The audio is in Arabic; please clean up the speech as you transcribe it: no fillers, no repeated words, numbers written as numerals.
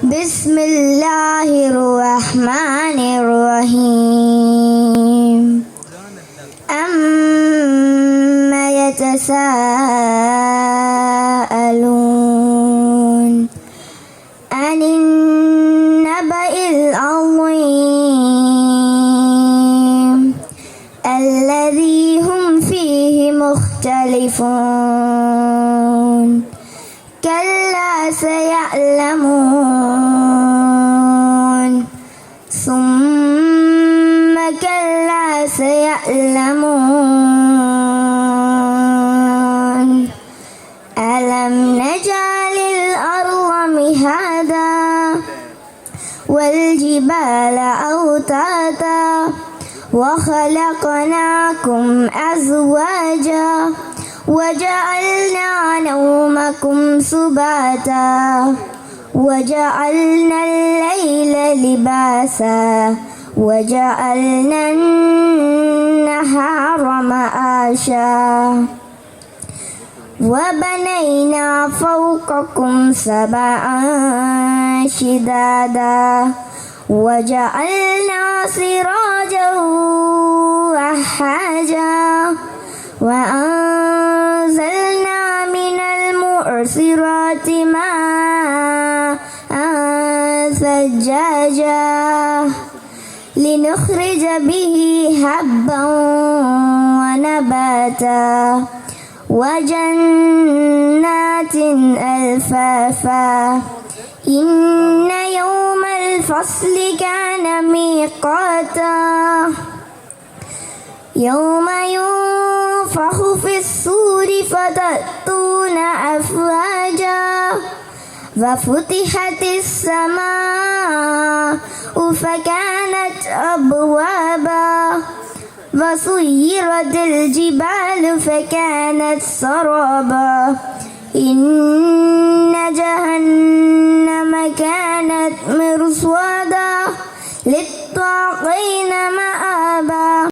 بسم الله الرحمن الرحيم أما يتساءلون عن النبأ العظيم الذي هم فيه مختلفون كلا سيعلمون ثم كلا سيعلمون ألم نجعل الأرض مهادا والجبال أوتادا وخلقناكم أزواجا وجعلنا نومكم سباتا وجعلنا الليل لباسا وجعلنا النهار معاشا وبنينا فوقكم سبعا شدادا وجعلنا سراجا وحاجا وأنزلنا من المعصرات ماء ثجاجا لنخرج به حبا ونباتا وجنات ألفافا إن يوم الفصل كان ميقاتا يوم ينفخ في الصور فتأتون أفواجا وفتحت السماء فكانت أبوابا وسيرت الجبال فكانت سرابا إن جهنم كانت مرصادا للطاغين مآبا